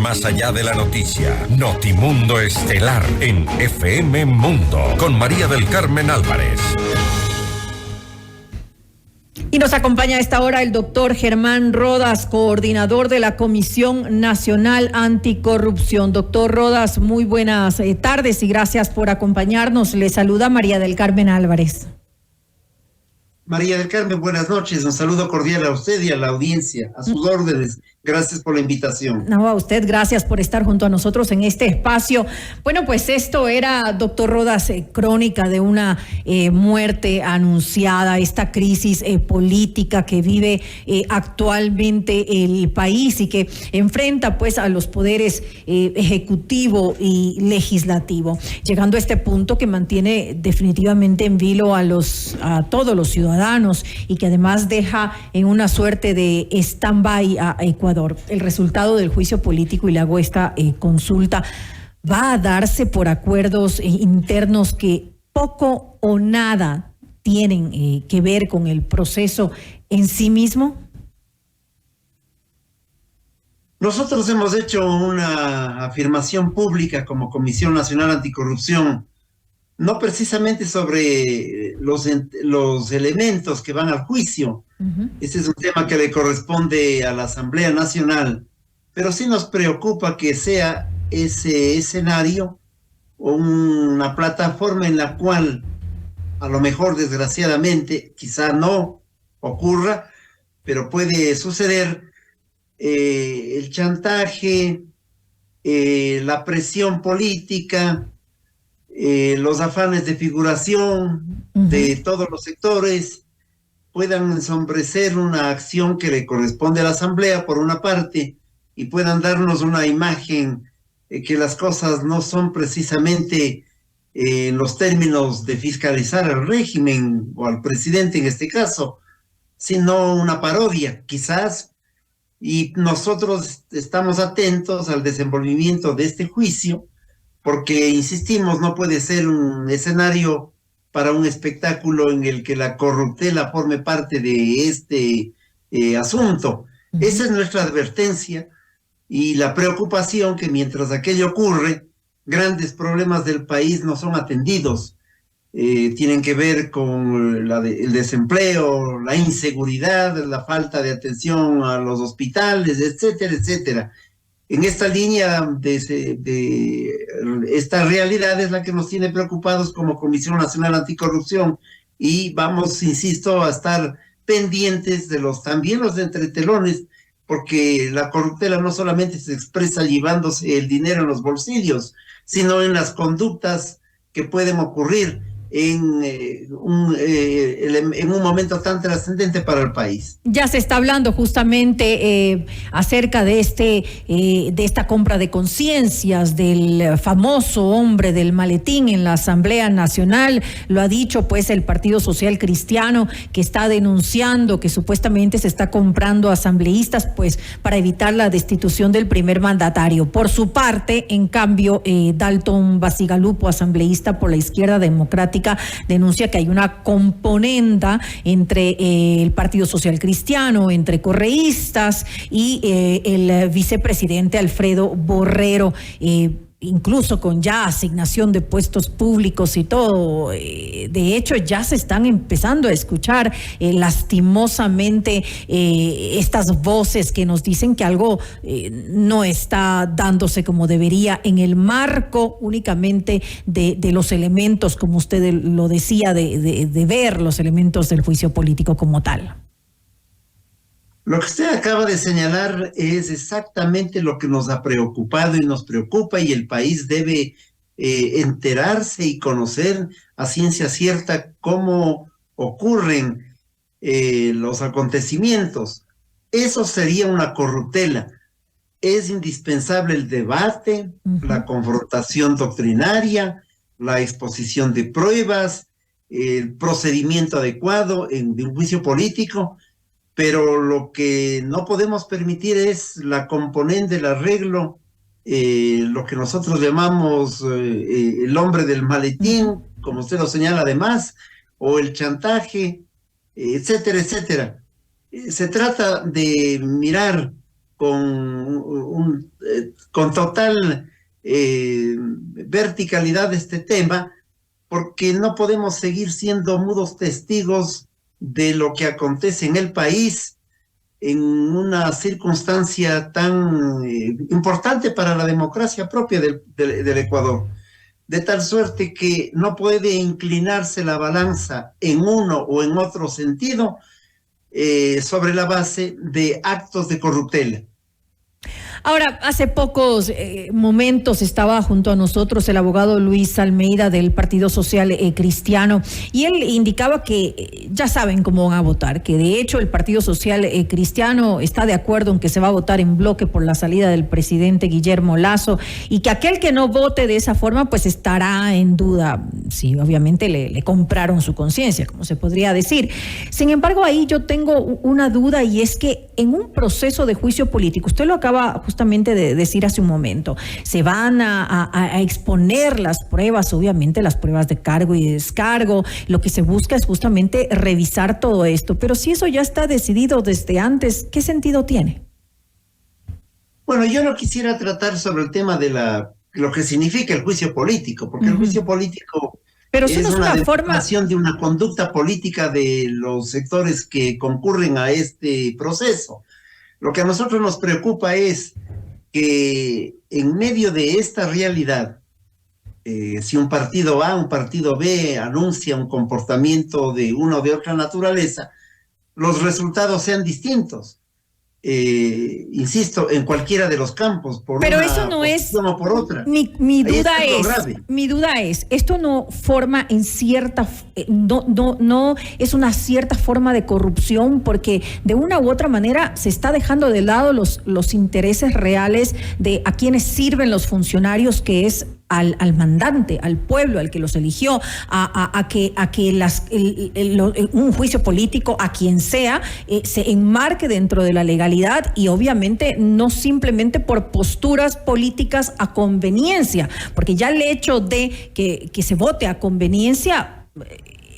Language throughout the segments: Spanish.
más allá de la noticia. Notimundo Estelar en FM Mundo con María del Carmen Álvarez. Y nos acompaña a esta hora el doctor Germán Rodas, coordinador de la Comisión Nacional Anticorrupción. Doctor Rodas, muy buenas tardes y gracias por acompañarnos. Le saluda María del Carmen Álvarez. María del Carmen, buenas noches. Un saludo cordial a usted y a la audiencia. A sus órdenes. Gracias por la invitación. No, a usted, gracias por estar junto a nosotros en este espacio. Bueno, pues esto era, doctor Rodas, crónica de una muerte anunciada, esta crisis política que vive actualmente el país y que enfrenta pues a los poderes ejecutivo y legislativo, llegando a este punto que mantiene definitivamente en vilo a todos los ciudadanos y que además deja en una suerte de stand-by a Ecuador. El resultado del juicio político, y le hago esta consulta, ¿va a darse por acuerdos internos que poco o nada tienen que ver con el proceso en sí mismo? Nosotros hemos hecho una afirmación pública como Comisión Nacional Anticorrupción, no precisamente sobre los elementos que van al juicio. Ese es un tema que le corresponde a la Asamblea Nacional, pero sí nos preocupa que sea ese escenario una plataforma en la cual a lo mejor desgraciadamente quizá no ocurra, pero puede suceder el chantaje, la presión política, los afanes de figuración de todos los sectores puedan ensombrecer una acción que le corresponde a la Asamblea por una parte y puedan darnos una imagen que las cosas no son precisamente en los términos de fiscalizar al régimen o al presidente en este caso, sino una parodia quizás, y nosotros estamos atentos al desenvolvimiento de este juicio porque, insistimos, no puede ser un escenario para un espectáculo en el que la corruptela forme parte de este asunto. Esa es nuestra advertencia y la preocupación que mientras aquello ocurre, grandes problemas del país no son atendidos. Tienen que ver con el desempleo, la inseguridad, la falta de atención a los hospitales, etcétera, etcétera. En esta línea de esta realidad es la que nos tiene preocupados como Comisión Nacional Anticorrupción y vamos, insisto, a estar pendientes de también los entretelones, porque la corruptela no solamente se expresa llevándose el dinero en los bolsillos, sino en las conductas que pueden ocurrir en un momento tan trascendente para el país. Ya se está hablando justamente acerca de esta compra de conciencias del famoso hombre del maletín en la Asamblea Nacional. Lo ha dicho pues el Partido Social Cristiano, que está denunciando que supuestamente se está comprando asambleístas pues para evitar la destitución del primer mandatario. Por su parte, en cambio, Dalton Bacigalupo, asambleísta por la Izquierda Democrática, denuncia que hay una componenda entre el Partido Social Cristiano, entre correístas y el vicepresidente Alfredo Borrero, incluso con ya asignación de puestos públicos y todo. De hecho, ya se están empezando a escuchar lastimosamente estas voces que nos dicen que algo no está dándose como debería en el marco únicamente de los elementos, como usted lo decía, de ver los elementos del juicio político como tal. Lo que usted acaba de señalar es exactamente lo que nos ha preocupado y nos preocupa, y el país debe enterarse y conocer a ciencia cierta cómo ocurren los acontecimientos. Eso sería una corruptela. Es indispensable el debate, la confrontación doctrinaria, la exposición de pruebas, el procedimiento adecuado de un juicio político. Pero lo que no podemos permitir es la componente, el arreglo, lo que nosotros llamamos el hombre del maletín, como usted lo señala además, o el chantaje, etcétera, etcétera. Se trata de mirar con total verticalidad de este tema, porque no podemos seguir siendo mudos testigos de lo que acontece en el país en una circunstancia tan importante para la democracia propia del Ecuador, de tal suerte que no puede inclinarse la balanza en uno o en otro sentido sobre la base de actos de corruptela. Ahora, hace pocos momentos estaba junto a nosotros el abogado Luis Almeida del Partido Social Cristiano, y él indicaba que ya saben cómo van a votar, que de hecho el Partido Social Cristiano está de acuerdo en que se va a votar en bloque por la salida del presidente Guillermo Lasso, y que aquel que no vote de esa forma pues estará en duda. Sí, obviamente le compraron su conciencia, como se podría decir. Sin embargo, ahí yo tengo una duda, y es que en un proceso de juicio político, usted lo acaba justamente de decir hace un momento, se van a exponer las pruebas, obviamente las pruebas de cargo y de descargo. Lo que se busca es justamente revisar todo esto, pero si eso ya está decidido desde antes, ¿qué sentido tiene? Bueno, yo no quisiera tratar sobre el tema de lo que significa el juicio político, porque el juicio político pero es una demostración de una conducta política de los sectores que concurren a este proceso. Lo que a nosotros nos preocupa es que en medio de esta realidad, si un partido A, un partido B anuncia un comportamiento de una o de otra naturaleza, los resultados sean distintos. Insisto, en cualquiera de los campos, pero eso no es, o por otra. Mi duda es, esto no forma en cierta, no es una cierta forma de corrupción, porque de una u otra manera se está dejando de lado los intereses reales de a quienes sirven los funcionarios, que es al mandante, al pueblo, al que los eligió, a que un juicio político a quien sea se enmarque dentro de la legalidad, y obviamente no simplemente por posturas políticas a conveniencia, porque ya el hecho de que se vote a conveniencia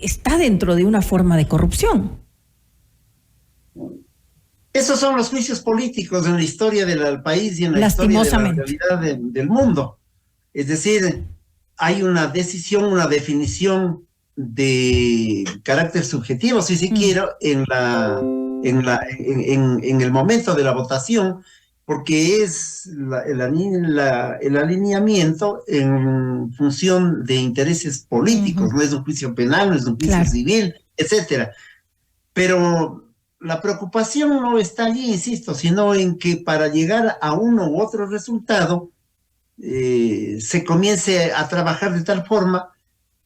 está dentro de una forma de corrupción. Esos son los juicios políticos en la historia del país y en la historia de la realidad del mundo. Es decir, hay una decisión, una definición de carácter subjetivo, si se quiere, en el momento de la votación, porque es el alineamiento en función de intereses políticos, no es un juicio penal, no es un juicio civil, etcétera. Pero la preocupación no está allí, insisto, sino en que para llegar a uno u otro resultado, se comience a trabajar de tal forma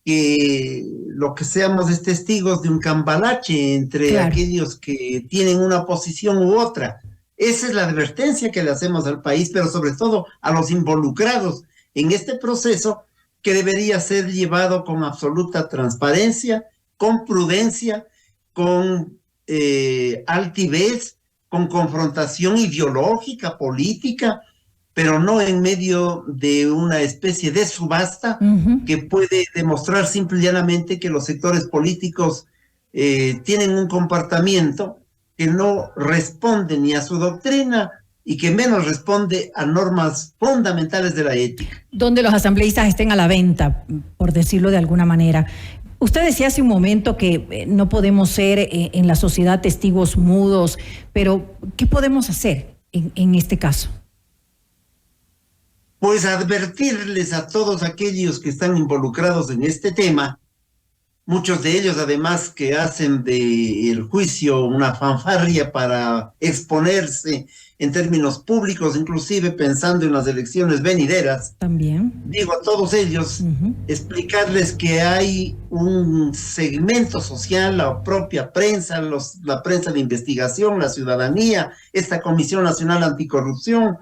que lo que seamos es testigos de un cambalache entre aquellos que tienen una posición u otra. Esa es la advertencia que le hacemos al país, pero sobre todo a los involucrados en este proceso, que debería ser llevado con absoluta transparencia, con prudencia, con altivez, con confrontación ideológica, política, pero no en medio de una especie de subasta que puede demostrar simple y llanamente que los sectores políticos tienen un comportamiento que no responde ni a su doctrina y que menos responde a normas fundamentales de la ética. Donde los asambleístas estén a la venta, por decirlo de alguna manera. Usted decía hace un momento que no podemos ser en la sociedad testigos mudos, pero ¿qué podemos hacer en este caso? Pues advertirles a todos aquellos que están involucrados en este tema, muchos de ellos además que hacen del juicio una fanfarria para exponerse en términos públicos, inclusive pensando en las elecciones venideras. También. Digo a todos ellos, explicarles que hay un segmento social, la propia prensa, la prensa de investigación, la ciudadanía, esta Comisión Nacional Anticorrupción,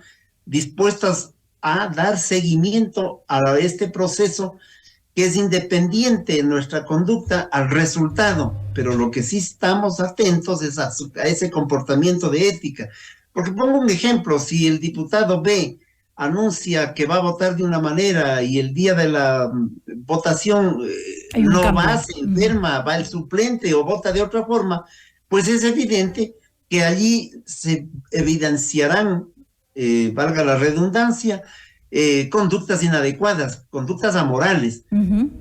dispuestas a dar seguimiento a este proceso, que es independiente en nuestra conducta al resultado, pero lo que sí estamos atentos es a ese comportamiento de ética. Porque pongo un ejemplo, si el diputado B anuncia que va a votar de una manera y el día de la votación no va, se enferma, va el suplente o vota de otra forma, pues es evidente que allí se evidenciarán, valga la redundancia, conductas inadecuadas, conductas amorales.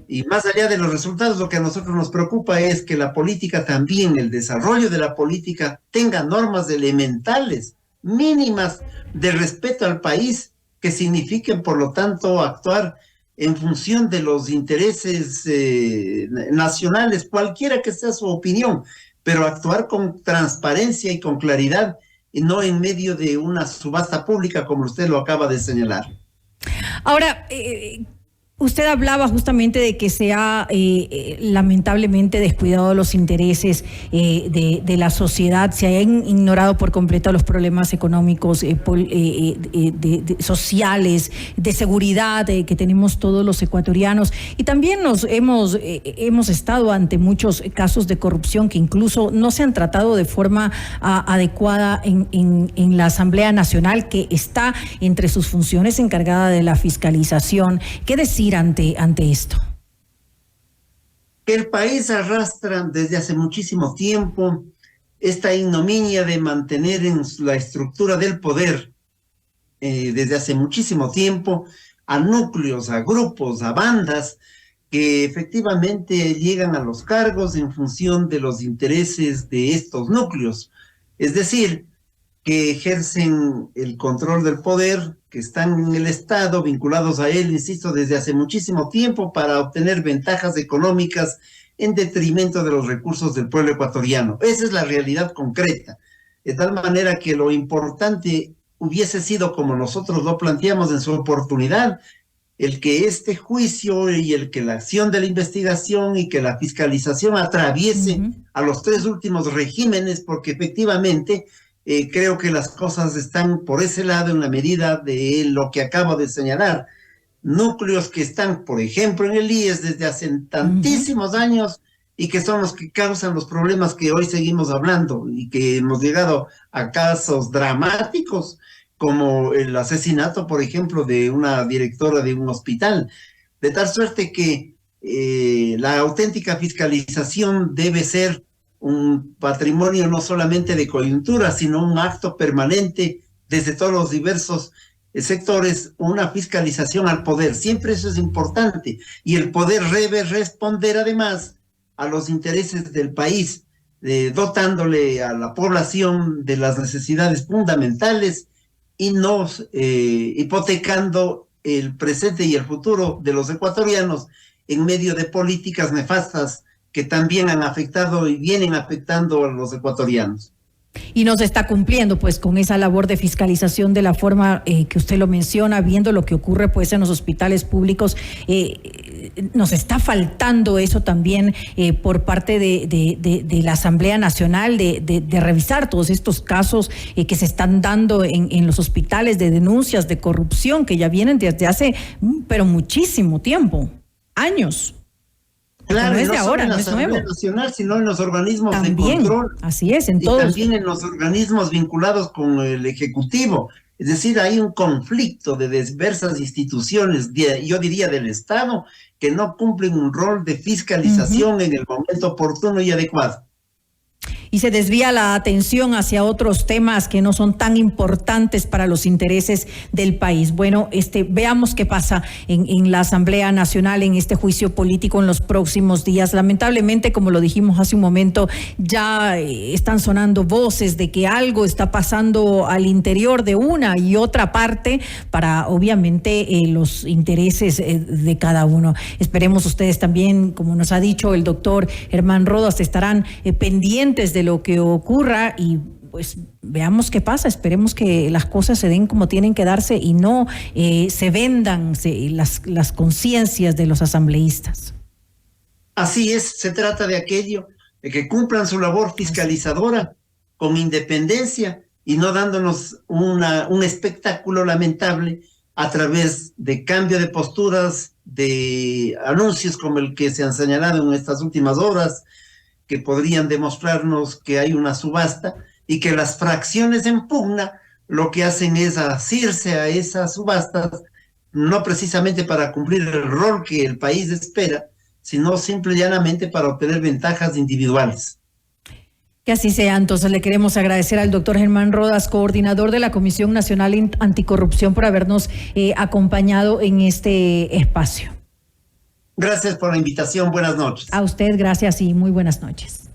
Y más allá de los resultados, lo que a nosotros nos preocupa es que la política también, el desarrollo de la política, tenga normas elementales, mínimas, de respeto al país, que signifiquen, por lo tanto, actuar en función de los intereses nacionales, cualquiera que sea su opinión, pero actuar con transparencia y con claridad, y no en medio de una subasta pública, como usted lo acaba de señalar. Ahora, usted hablaba justamente de que se ha lamentablemente descuidado los intereses de la sociedad, se han ignorado por completo los problemas económicos, sociales, de seguridad que tenemos todos los ecuatorianos, y también hemos estado ante muchos casos de corrupción que incluso no se han tratado de forma adecuada en la Asamblea Nacional, que está entre sus funciones encargada de la fiscalización. ¿Qué decir ante esto? El país arrastra desde hace muchísimo tiempo esta ignominia de mantener en la estructura del poder, desde hace muchísimo tiempo, a núcleos, a grupos, a bandas que efectivamente llegan a los cargos en función de los intereses de estos núcleos. Es decir, que ejercen el control del poder, que están en el Estado, vinculados a él, insisto, desde hace muchísimo tiempo para obtener ventajas económicas en detrimento de los recursos del pueblo ecuatoriano. Esa es la realidad concreta. De tal manera que lo importante hubiese sido, como nosotros lo planteamos en su oportunidad, el que este juicio y el que la acción de la investigación y que la fiscalización atraviese a los tres últimos regímenes, porque efectivamente creo que las cosas están por ese lado en la medida de lo que acabo de señalar. Núcleos que están, por ejemplo, en el IES desde hace tantísimos años y que son los que causan los problemas que hoy seguimos hablando y que hemos llegado a casos dramáticos como el asesinato, por ejemplo, de una directora de un hospital. De tal suerte que la auténtica fiscalización debe ser un patrimonio no solamente de coyuntura, sino un acto permanente desde todos los diversos sectores, una fiscalización al poder. Siempre eso es importante. Y el poder debe responder además a los intereses del país, dotándole a la población de las necesidades fundamentales y no hipotecando el presente y el futuro de los ecuatorianos en medio de políticas nefastas que también han afectado y vienen afectando a los ecuatorianos. Y nos está cumpliendo pues con esa labor de fiscalización de la forma que usted lo menciona, viendo lo que ocurre pues en los hospitales públicos. Nos está faltando eso también por parte de la Asamblea Nacional, de revisar todos estos casos que se están dando en los hospitales, de denuncias de corrupción que ya vienen desde hace pero muchísimo tiempo, años. Claro, no es de ahora, no es nuevo. Nacional, sino en los organismos también, de control. Así es, en y todos. También en los organismos vinculados con el Ejecutivo. Es decir, hay un conflicto de diversas instituciones, yo diría del Estado, que no cumplen un rol de fiscalización en el momento oportuno y adecuado. Y se desvía la atención hacia otros temas que no son tan importantes para los intereses del país. Bueno, veamos qué pasa en la Asamblea Nacional, en este juicio político en los próximos días. Lamentablemente, como lo dijimos hace un momento, ya están sonando voces de que algo está pasando al interior de una y otra parte para, obviamente, los intereses de cada uno. Esperemos ustedes también, como nos ha dicho el doctor Germán Rodas, estarán pendientes de lo que ocurra y pues veamos qué pasa. Esperemos que las cosas se den como tienen que darse y no se vendan las conciencias de los asambleístas. Así es, se trata de aquello, de que cumplan su labor fiscalizadora con independencia y no dándonos un espectáculo lamentable a través de cambio de posturas, de anuncios como el que se han señalado en estas últimas horas, que podrían demostrarnos que hay una subasta y que las fracciones en pugna lo que hacen es asirse a esas subastas, no precisamente para cumplir el rol que el país espera, sino simple y llanamente para obtener ventajas individuales. Que así sea. Entonces le queremos agradecer al doctor Germán Rodas, coordinador de la Comisión Nacional Anticorrupción, por habernos acompañado en este espacio. Gracias por la invitación. Buenas noches. A usted, gracias y muy buenas noches.